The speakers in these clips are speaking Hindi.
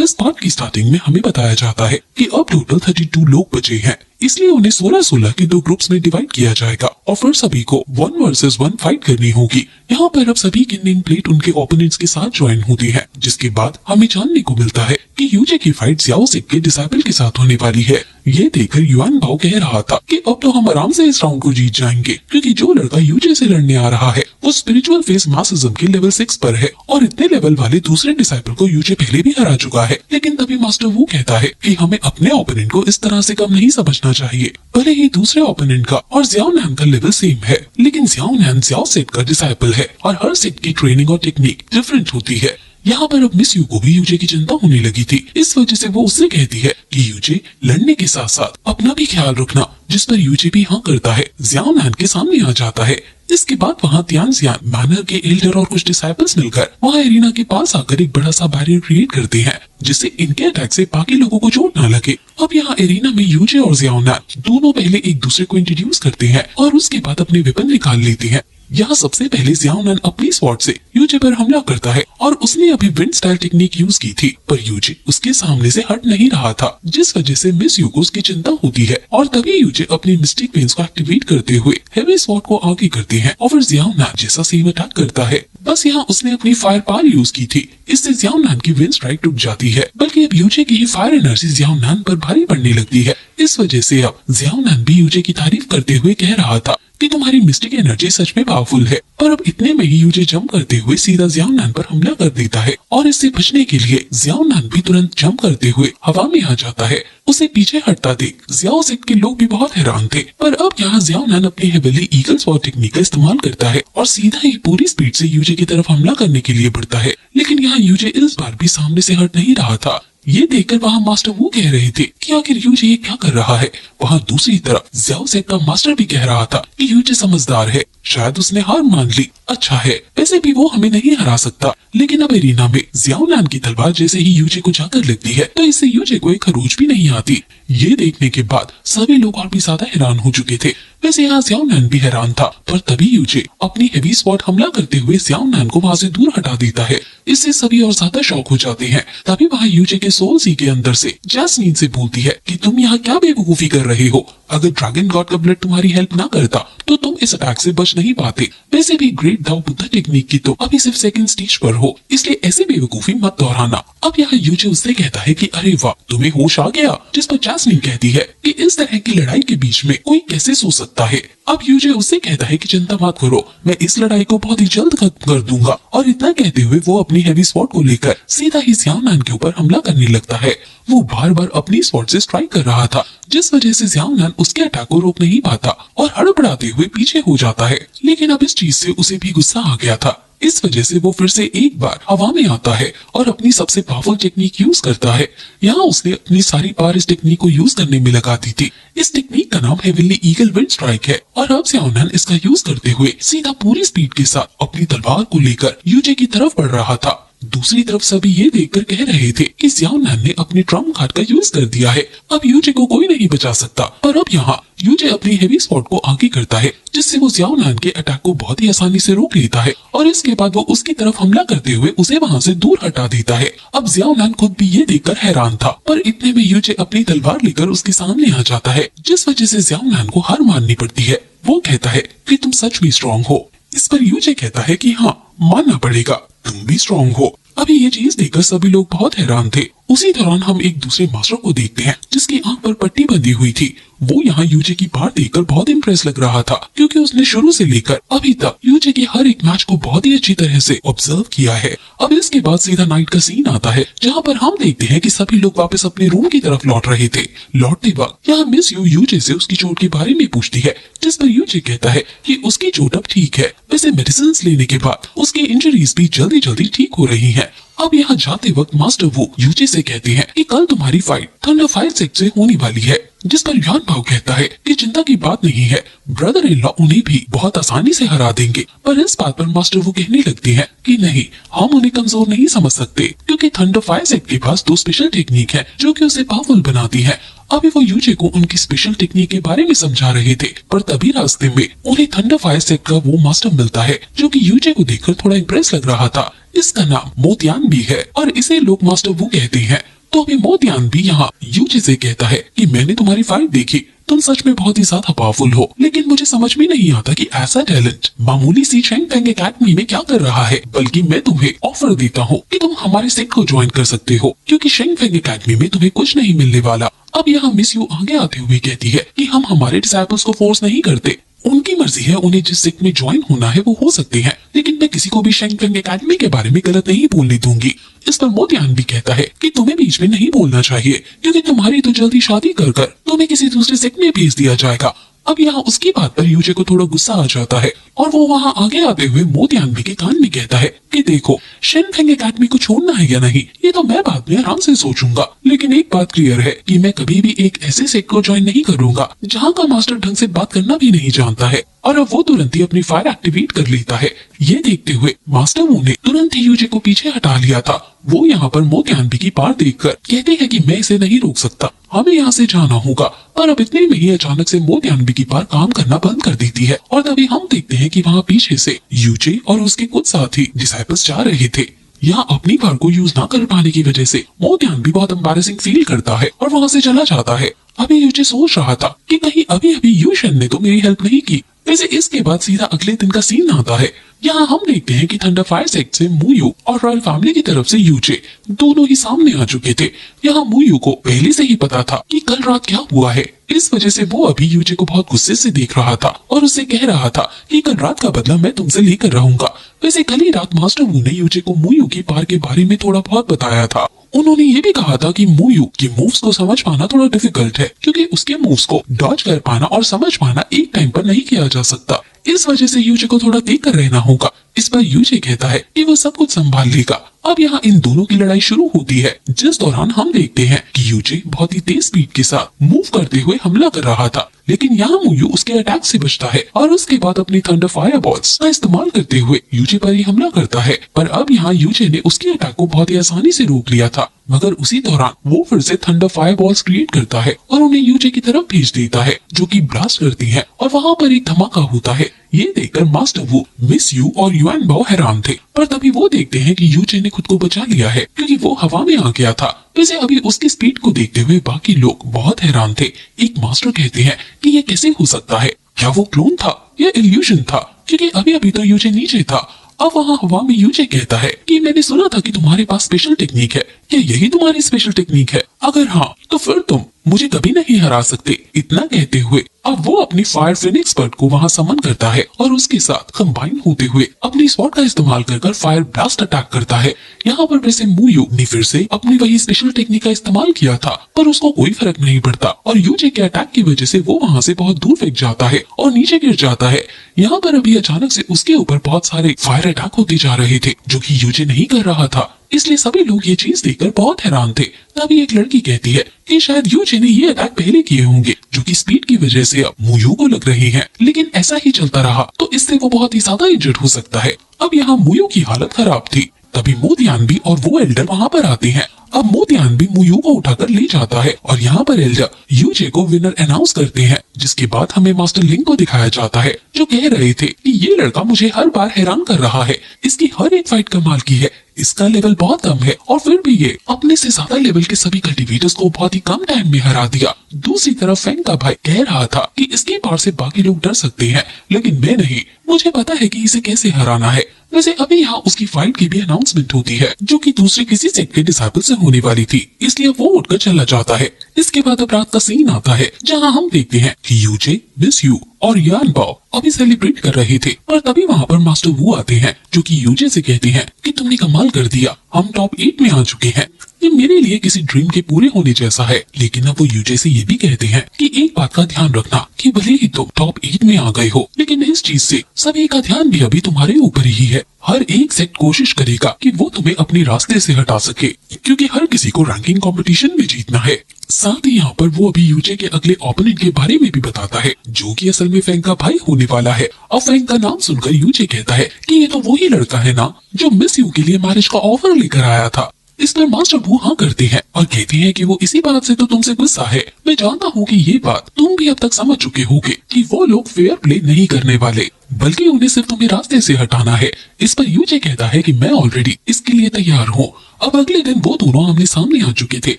इस पार्ट की स्टार्टिंग में हमें बताया जाता है कि अब टोटल 32 लोग बचे हैं, इसलिए उन्हें 16-16 के 2 ग्रुप्स में डिवाइड किया जाएगा और फिर सभी को 1 वर्सेस 1 फाइट करनी होगी। यहाँ पर अब सभी की नेम प्लेट उनके ओपोनेंट्स के साथ ज्वाइन होती है, जिसके बाद हमें जानने को मिलता है कि यूजे की फाइट ज़ियाओ सेट के डिसाइपल के साथ होने वाली है। ये देखकर युआन बाओ कह रहा था कि अब तो हम आराम से इस राउंड को जीत जाएंगे, क्योंकि जो लड़का यूजे से लड़ने आ रहा है वो स्पिरिचुअल फेस मासिज्म के लेवल 6 पर है और इतने लेवल वाले दूसरे डिसाइपल को यूजे पहले भी हरा चुका है। लेकिन तभी मास्टर वू कहता है कि हमें अपने ओपोनेंट को इस तरह से कम नहीं समझना चाहिए। भले ही दूसरे ओपोनेंट का और ज़ियाओ नैन का लेवल सेम है, लेकिन ज़ियाओ नैन ज़ियाओ सेट का डिसाइपल है और हर सेट की ट्रेनिंग और टेक्निक डिफरेंट होती है। यहाँ पर अब मिस यू को भी यूजे की चिंता होने लगी थी, इस वजह से वो उससे कहती है कि यूजे लड़ने के साथ साथ अपना भी ख्याल रखना, जिस पर यूजे भी हाँ करता है। ज़ियाओ नैन के सामने आ जाता है। इसके बाद वहाँ तियान ज़ियान, मैनर के एल्डर और कुछ डिसाइपल्स मिलकर वहाँ एरिना के पास आकर एक बड़ा सा बैरियर क्रिएट करते हैं, जिससे इनके अटैक से बाकी लोगों को चोट न लगे। अब यहाँ एरिना में यूजे और ज़ियाओ नैन दोनों पहले एक दूसरे को इंट्रोड्यूस करते हैं और उसके बाद अपने वेपन निकाल लेते हैं। यहाँ सबसे पहले ज़ियाओ नैन अपनी स्वॉर्ड से यूजे पर हमला करता है और उसने अभी विंड स्टाइल टेक्निक यूज की थी, पर यूजे उसके सामने से हट नहीं रहा था, जिस वजह से मिस यू को उसकी चिंता होती है और तभी यूजे अपनी मिस्टिक वेन्स को एक्टिवेट करते हुए हेवी स्वॉर्ड को आगे करते हैं और फिर ज़ियाओ नैन जैसा सेम अटैक करता है। बस यहाँ उसने अपनी फायर पावर यूज की थी, इससे ज़ियाओ नैन की विंड स्ट्राइक टूट जाती है, बल्कि अब यूजे की ही फायर एनर्जी ज़ियाओ नैन पर भारी पड़ने लगती है। इस वजह से अब ज़ियाओ नैन भी यूजे की तारीफ करते हुए कह रहा था कि तुम्हारी मिस्टिक एनर्जी सच में पावरफुल है। पर अब इतने में ही यूजे जंप करते हुए सीधा ज़ियाओ नैन पर हमला कर देता है और इससे बचने के लिए ज़ियाओ नैन भी तुरंत जंप करते हुए हवा में आ जाता है। उसे पीछे हटता देख ज़ियाओ सेट के लोग भी बहुत हैरान थे, पर अब यहाँ ज़ियाओ नैन अपनी हेवीली ईगल स्वॉर्ड टेक्निक का इस्तेमाल करता है और सीधा ही पूरी स्पीड से यूजे की तरफ हमला करने के लिए बढ़ता है। लेकिन यहाँ यूजे इस बार भी सामने से हट नहीं रहा था। ये देखकर वहाँ मास्टर वो कह रहे थे कि आखिर यूजे ये क्या कर रहा है। वहाँ दूसरी तरफ ज़ियाओ सेट का मास्टर भी कह रहा था कि यूजे समझदार है, शायद उसने हार मान ली। अच्छा है, वैसे भी वो हमें नहीं हरा सकता। लेकिन अब एरिना में ज़ियाओ नैन की तलवार जैसे ही यूजे को जाकर लगती है तो इससे यूजे को एक खरोच भी नहीं आती। ये देखने के बाद सभी लोग और भी ज्यादा हैरान हो चुके थे। वैसे यहाँ ज़ियाओ नैन भी हैरान था, पर तभी यूजे अपनी हेवी स्वॉर्ड हमला करते हुए ज़ियाओ नैन को वहाँ से दूर हटा देता है। इससे सभी और ज्यादा शॉक हो जाते हैं। तभी वहाँ यूजे के सोल सी के अंदर से जैस्मीन से बोलती है कि तुम यहाँ क्या बेवकूफी कर रहे हो। अगर ड्रैगन गॉड का ब्लड तुम्हारी हेल्प ना करता तो तुम इस अटैक से बच नहीं पाते। वैसे भी ग्रेट दाओ बुद्धा टेक्निक की तो अभी सिर्फ सेकंड स्टेज पर हो, इसलिए ऐसी बेवकूफी मत दोहराना। अब यहाँ यूजे उससे कहता है कि अरे वाह, तुम्हें होश आ गया। जिस पर जैस्मीन कहती है कि इस तरह की लड़ाई के बीच में कोई कैसे सो सकता है। अब यूजे उससे कहता है कि चिंता मत करो, मैं इस लड़ाई को बहुत ही जल्द खत्म कर दूंगा। और इतना कहते हुए वो अपनी हेवी स्वॉर्ड को लेकर सीधा ही ज़ियाओ नैन के ऊपर हमला करने लगता है। वो बार बार अपनी स्वॉर्ड से स्ट्राइक कर रहा था, जिस वजह से ज़ियाओ नैन उसके अटैक को रोक नहीं पाता और हड़बड़ाते हुए पीछे हो जाता है। लेकिन अब इस चीज से उसे भी गुस्सा आ गया था, इस वजह से वो फिर से एक बार हवा में आता है और अपनी सबसे पावरफुल टेक्निक यूज करता है। यहाँ उसने अपनी सारी पावर इस टेक्निक को यूज करने में लगा दी थी। इस टेक्निक का नाम हेवीली ईगल विंड स्ट्राइक है और अब ज़ियाओ नैन इसका यूज करते हुए सीधा पूरी स्पीड के साथ अपनी तलवार को लेकर यूजे की तरफ बढ़ रहा था। दूसरी तरफ सभी ये देखकर कह रहे थे कि ज़ियाओ नैन ने अपने ट्रम्प कार्ड का यूज कर दिया है, अब यूजे को कोई नहीं बचा सकता। पर अब यहाँ यूजे अपनी हेवी स्वॉर्ड को आगे करता है, जिससे वो ज़ियाओ नैन के अटैक को बहुत ही आसानी से रोक लेता है और इसके बाद वो उसकी तरफ हमला करते हुए उसे वहाँ से दूर हटा देता है। अब ज़ियाओ नैन खुद भी ये देखकर हैरान था, पर इतने में यूजे अपनी तलवार लेकर उसके सामने आ जाता है, जिस वजह से ज़ियाओ नैन को हार माननी पड़ती है। वो कहता है कि तुम सच में स्ट्रॉन्ग हो। इस पर यूजे कहता है कि हाँ, मानना पड़ेगा, तुम भी स्ट्रॉन्ग हो। अभी ये चीज देखकर सभी लोग बहुत हैरान थे। उसी दौरान हम एक दूसरे मास्टर को देखते हैं जिसकी आंख पर पट्टी बंधी हुई थी। वो यहाँ यूजे की पार देखकर बहुत इम्प्रेस लग रहा था, क्योंकि उसने शुरू से लेकर अभी तक यूजे के हर एक मैच को बहुत ही अच्छी तरह से ऑब्जर्व किया है। अब इसके बाद सीधा नाइट का सीन आता है, जहाँ पर हम देखते हैं कि सभी लोग वापस अपने रूम की तरफ लौट रहे थे। लौटते वक्त यहाँ मिस यू यूजे से उसकी चोट के बारे में पूछती है, जिस पर यूजे कहता है कि उसकी चोट अब ठीक है। वैसे मेडिसिन लेने के बाद उसकी इंजरीज भी जल्दी जल्दी ठीक हो रही है। अब यहाँ जाते वक्त मास्टर वो यूजे से कहते हैं कि कल तुम्हारी फाइट थंडर फायर सेक्ट से होने वाली है, जिस पर युआन बाओ कहता है कि चिंता की बात नहीं है, ब्रदर इन लॉ उन्हें भी बहुत आसानी से हरा देंगे। पर इस बात पर मास्टर वो कहने लगते हैं कि नहीं, हम उन्हें कमजोर नहीं समझ सकते, क्योंकि थंडर फायर सेक्ट के पास 2 स्पेशल टेक्निक है जो कि उसे पावरफुल बनाती है। अभी वो यूजे को उनकी स्पेशल टेक्निक के बारे में समझा रहे थे, पर तभी रास्ते में उन्हें थंडर फायर सेक्ट का वो मास्टर मिलता है जो कि यूजे को देखकर थोड़ा इम्प्रेस लग रहा था। इसका नाम मोतियान भी है और इसे लोग मास्टर वू कहते हैं। तो अभी मोतियान भी यहाँ यूजी से कहता है कि मैंने तुम्हारी फाइट देखी, तुम सच में बहुत ही ज्यादा पावरफुल हो, लेकिन मुझे समझ में नहीं आता कि ऐसा टैलेंट मामूली सी शेंग फेंग एकेडमी में क्या कर रहा है। बल्कि मैं तुम्हें ऑफर देता हूँ कि तुम हमारे सेक्ट को ज्वाइन कर सकते हो, क्योंकि शेंग फेंग एकेडमी में तुम्हें कुछ नहीं मिलने वाला। अब यहाँ मिस यू आगे आते हुए कहती है कि हम हमारे डिसाइपल्स को फोर्स नहीं करते, उनकी मर्जी है, उन्हें जिस सेक्ट में ज्वाइन होना है वो हो सकते हैं, लेकिन मैं किसी को भी शेंग फेंग एकेडमी के बारे में गलत नहीं बोलने दूंगी। इस पर मोतियान भी कहता है कि तुम्हें बीच में नहीं बोलना चाहिए, क्योंकि तुम्हारी तो जल्दी शादी कर तुम्हें किसी दूसरे सेक्ट में भेज दिया जाएगा। अब यहाँ उसकी बात पर यूजे को थोड़ा गुस्सा आ जाता है और वो वहाँ आगे आते हुए मोतियान के कान में कहता है कि देखो, शेंग फेंग एकेडमी को छोड़ना है या नहीं ये तो मैं बाद में आराम से सोचूंगा, लेकिन एक बात क्लियर है कि मैं कभी भी एक ऐसे सेक्ट को ज्वाइन नहीं करूंगा जहाँ का मास्टर ढंग से बात करना भी नहीं जानता है। और अब वो तुरंत ही अपनी फायर एक्टिवेट कर लेता है। ये देखते हुए मास्टर वू ने तुरंत ही यूजे को पीछे हटा लिया था। वो यहाँ पर मोतियान की पार देखकर कहते हैं कि मैं इसे नहीं रोक सकता, हमें यहाँ से जाना होगा। पर अब इतने में ही अचानक से मोतियान की पार काम करना बंद कर देती है और तभी हम देखते हैं कि वहाँ पीछे से यूजे और उसके कुछ साथी डिसाइपल्स जा रहे थे। यहाँ अपनी पार को यूज ना कर पाने की वजह से मोतियान भी बहुत एम्बैरेसिंग फील करता है और वहाँ से चला जाता है। अभी यूजे सोच रहा था कि कहीं अभी अभी यूशन ने तो मेरी हेल्प नहीं की। वैसे इसके बाद सीधा अगले दिन का सीन आता है। यहाँ हम देखते हैं कि थंडर फायर सेक्ट से मुयू और रॉयल फैमिली की तरफ से यूजे दोनों ही सामने आ चुके थे। यहाँ मुयू को पहले से ही पता था कि कल रात क्या हुआ है, इस वजह से वो अभी यूजे को बहुत गुस्से से देख रहा था और उससे कह रहा था कि कल रात का बदला मैं तुमसे लेकर रहूंगा। वैसे कल ही रात मास्टर वू ने यूजे को मुयू की पार के बारे में थोड़ा बहुत बताया था। उन्होंने ये भी कहा था कि मुयू की मूव्स को समझ पाना थोड़ा डिफिकल्ट है, क्योंकि उसके मूव्स को डॉज कर पाना और समझ पाना एक टाइम पर नहीं किया जा सकता। इस वजह से यूजे को थोड़ा देख कर रहना होगा। इस पर यूजे कहता है कि वो सब कुछ संभाल लेगा। अब यहाँ इन दोनों की लड़ाई शुरू होती है, जिस दौरान हम देखते हैं कि यूजे बहुत ही तेज स्पीड के साथ मूव करते हुए हमला कर रहा था, लेकिन यहाँ मुयू उसके अटैक से बचता है और उसके बाद अपनी थंडर फायर बॉल्स का इस्तेमाल करते हुए यूजे पर ही हमला करता है। पर अब यहाँ यूजे ने उसके अटैक को बहुत ही आसानी से रोक लिया था, मगर उसी दौरान वो फिर से थंडर फायर बॉल्स क्रिएट करता है और उन्हें यूजे की तरफ भेज देता है, जो कि ब्लास्ट करती है और वहाँ पर एक धमाका होता है। ये देखकर मास्टर वू, मिस यू और युआन बाओ हैरान थे, पर तभी वो देखते हैं कि यूजे ने खुद को बचा लिया है, क्योंकि वो हवा में आ गया था। वैसे अभी उसकी स्पीड को देखते हुए बाकी लोग बहुत हैरान थे। एक मास्टर कहते हैं कि ये कैसे हो सकता है, क्या वो क्लोन था या इल्यूजन था, क्योंकि अभी अभी तो यूजे नीचे था। अब वहाँ हवा में यूजे कहता है कि मैंने सुना था कि तुम्हारे पास स्पेशल टेक्निक है, क्या यही तुम्हारी स्पेशल टेक्निक है? अगर हाँ तो फिर तुम मुझे कभी नहीं हरा सकते। इतना कहते हुए अब वो अपनी फायर फिनिक्स एक्सपर्ट को वहाँ समन करता है और उसके साथ कंबाइन होते हुए अपनी स्वॉर्ड का इस्तेमाल कर फायर ब्लास्ट अटैक करता है। यहाँ पर वैसे मुयू ने फिर से अपनी वही स्पेशल टेक्निक का इस्तेमाल किया था, पर उसको कोई फर्क नहीं पड़ता और यूजे के अटैक की वजह से वो वहाँ से बहुत दूर फेंक जाता है और नीचे गिर जाता है। यहाँ पर अभी अचानक से उसके ऊपर बहुत सारे फायर अटैक होते जा रहे थे, जो कि यूजे नहीं कर रहा था, इसलिए सभी लोग ये चीज देखकर बहुत हैरान थे। तभी एक लड़की कहती है कि शायद यूजे ने ये अटैक पहले किए होंगे, जो कि स्पीड की वजह से अब मुयू को लग रहे हैं, लेकिन ऐसा ही चलता रहा तो इससे वो बहुत ही ज्यादा इंजर्ड हो सकता है। अब यहाँ मुयू की हालत खराब थी। तभी मोतियान भी और वो एल्डर वहाँ पर आते हैं। अब मोतियान भी मुयू को उठाकर ले जाता है और यहाँ पर एल्डर यूजे को विनर अनाउंस करते हैं, जिसके बाद हमें मास्टर लिंक को दिखाया जाता है, जो कह रहे थे कि ये लड़का मुझे हर बार हैरान कर रहा है, इसकी हर एक फाइट कमाल की है, इसका लेवल बहुत कम है और फिर भी ये अपने से ज्यादा लेवल के सभी कल्टिवेटर्स को बहुत ही कम टाइम में हरा दिया। दूसरी तरफ फैंग का भाई कह रहा था कि इसके पार से बाकी लोग डर सकते हैं, लेकिन मैं नहीं, मुझे पता है कि इसे कैसे हराना है। वैसे अभी यहाँ उसकी फाइट की भी अनाउंसमेंट होती है, जो कि दूसरे किसी सेक्ट के डिसाइपल से होने वाली थी, इसलिए वो उठकर चला जाता है। इसके बाद अब रात का सीन आता है, जहाँ हम देखते हैं कि यूजे, मिस यू और युआन बाओ अभी सेलिब्रेट कर रहे थे, और तभी वहाँ पर मास्टर वू आते हैं, जो कि यूजे से कहते हैं कि तुमने कमाल कर दिया, हम टॉप 8 में आ चुके हैं, ये मेरे लिए किसी ड्रीम के पूरे होने जैसा है। लेकिन अब वो यूजे से ये भी कहते हैं कि एक बात का ध्यान रखना कि भले ही तुम टॉप 8 में आ गए हो, लेकिन इस चीज से सभी का ध्यान भी अभी तुम्हारे ऊपर ही है। हर एक सेक्ट कोशिश करेगा कि वो तुम्हें अपने रास्ते से हटा सके, क्योंकि हर किसी को रैंकिंग कंपटीशन में जीतना है। साथ ही यहाँ पर वो अभी यूजे के अगले ओपोनेंट के बारे में भी बताता है, जो कि असल में फैंग का भाई होने वाला है। और फैंग का नाम सुनकर यूजे कहता है कि ये तो वही लड़का है ना, जो मिस यू के लिए मैरिज का ऑफर लेकर आया था। इस पर मास्टर वो हाँ करते हैं और कहते हैं कि वो इसी बात से तो तुमसे गुस्सा है। मैं जानता हूँ कि ये बात तुम भी अब तक समझ चुके होगे कि वो लोग फेयर प्ले नहीं करने वाले, बल्कि उन्हें सिर्फ तुम्हें रास्ते से हटाना है। इस पर यूजे कहता है कि मैं ऑलरेडी इसके लिए तैयार हूँ। अब अगले दिन वो दोनों आमने सामने आ चुके थे,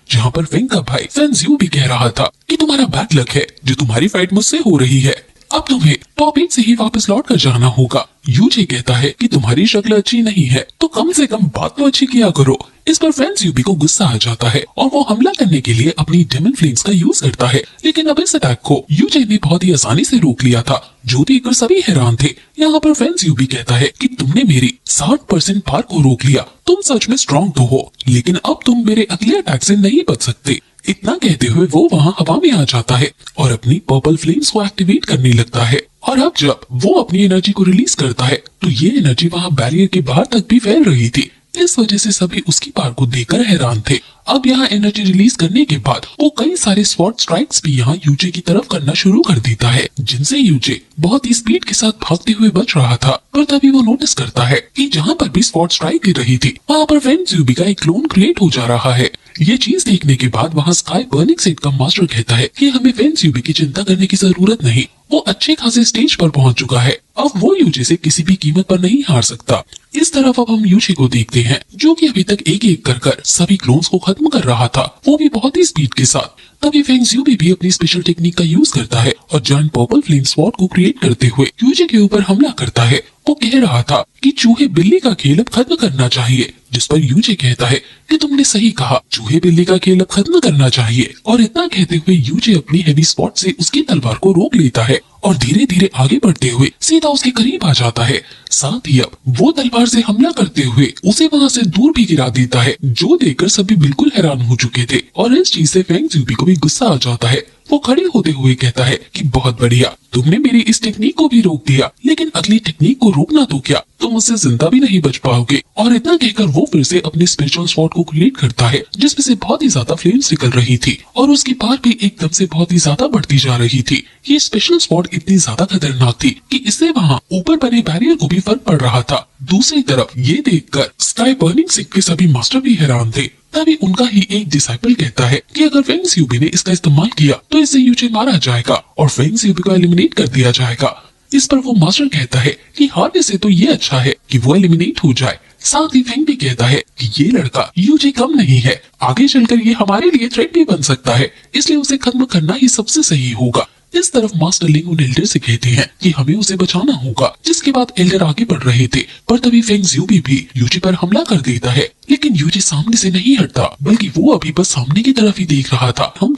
जहाँ पर फेंग का भाई फेंजियो भी कह रहा था कि तुम्हारा बैड लक है जो तुम्हारी फाइट मुझसे हो रही है। अब तुम्हें टॉप 8 से ही वापस लौट कर जाना होगा। यूजे कहता है कि तुम्हारी शक्ल अच्छी नहीं है तो कम से कम बात तो अच्छी किया करो। इस पर फेंजियो को गुस्सा आ जाता है और वो हमला करने के लिए अपनी डेमन फ्लेम्स का यूज करता है, लेकिन अब इस अटैक को यूजे ने बहुत ही आसानी से रोक लिया था, जो देखकर सभी हैरान थे। यहाँ पर फेंजियो भी कहता है कि तुमने मेरी 60% पार को रोक लिया, तुम सच में स्ट्रॉन्ग तो हो, लेकिन अब तुम मेरे अगले अटैक से नहीं बच सकते। इतना कहते हुए वो वहाँ हवा में आ जाता है और अपनी पर्पल फ्लेम्स को एक्टिवेट करने लगता है। और अब जब वो अपनी एनर्जी को रिलीज करता है तो ये एनर्जी वहाँ बैरियर के बाहर तक भी फैल रही थी। इस वजह से सभी उसकी पार को देखकर हैरान थे। अब यहाँ एनर्जी रिलीज करने के बाद वो कई सारे स्पॉट स्ट्राइक्स भी यहाँ यूजे की तरफ करना शुरू कर देता है, जिनसे यूजे बहुत ही स्पीड के साथ भागते हुए बच रहा था। पर तभी वो नोटिस करता है कि जहाँ पर भी स्पॉट स्ट्राइक गिर रही थी वहाँ पर फेंजियो का एक क्लोन क्रिएट हो जा रहा है। ये चीज देखने के बाद वहाँ स्काई बर्निंग सेट का मास्टर कहता है कि हमें फेंजियो की चिंता करने की जरूरत नहीं, वो अच्छे खासे स्टेज पर पहुंच चुका है, अब वो यूजे से किसी भी कीमत पर नहीं हार सकता। इस तरफ अब हम यूजे को देखते हैं जो कि अभी तक एक एक कर सभी क्लोन्स को खत्म कर रहा था, वो भी बहुत ही स्पीड के साथ। तभी फेंजियो भी अपनी स्पेशल टेक्निक का यूज करता है और जायंट पर्पल फ्लेम स्वॉर्ड को क्रिएट करते हुए यूजे के ऊपर हमला करता है। वो कह रहा था कि चूहे बिल्ली का खेल अब खत्म करना चाहिए, जिस पर यूजे कहता है कि तुमने सही कहा, चूहे बिल्ली का खेल अब खत्म करना चाहिए। और इतना कहते हुए यूजे अपनी हेवी स्पॉट से उसकी तलवार को रोक लेता है और धीरे धीरे आगे बढ़ते हुए सीधा उसके करीब आ जाता है। साथ ही अब वो तलवार से हमला करते हुए उसे वहाँ से दूर भी गिरा देता है, जो देखकर सभी बिल्कुल हैरान हो चुके थे। और इस चीज से फेंजियो को भी गुस्सा आ जाता है। वो खड़े होते हुए कहता है कि बहुत बढ़िया, तुमने मेरी इस टेक्निक को भी रोक दिया, लेकिन अगली टेक्निक को रोकना तो क्या, तुम उससे जिंदा भी नहीं बच पाओगे। और इतना कहकर वो फिर से अपने स्पिरिचुअल स्वॉर्ड को क्रिएट करता है, जिसमें से बहुत ही ज्यादा फ्लेम्स निकल रही थी और उसकी पावर भी एकदम से बहुत ही ज्यादा बढ़ती जा रही थी। ये स्पेशल स्वॉर्ड इतनी ज्यादा खतरनाक थी कि इससे वहाँ ऊपर बने बैरियर को भी फर्क पड़ रहा था। दूसरी तरफ ये देखकर स्काई बर्निंग सिंह के सभी मास्टर भी हैरान थे। तभी उनका ही एक डिसाइपल कहता है कि अगर फेंजियो ने इसका इस्तेमाल किया तो इससे यूजे मारा जाएगा और फेंजियो को एलिमिनेट कर दिया जाएगा। इस पर वो मास्टर कहता है कि हारने से तो ये अच्छा है कि वो एलिमिनेट हो जाए। साथ ही फेंग भी कहता है कि ये लड़का यूजे कम नहीं है, आगे चलकर ये हमारे लिए थ्रेट भी बन सकता है, इसलिए उसे खत्म करना ही सबसे सही होगा। इस तरफ मास्टर लिंग उन एल्डर से कहते हैं कि हमें उसे बचाना होगा, जिसके बाद एल्डर आगे बढ़ रहे थे। पर तभी फेंजियो भी यूजे पर हमला कर देता है, लेकिन यूजे सामने से नहीं हटता, बल्कि वो अभी बस सामने की तरफ ही देख रहा था। हम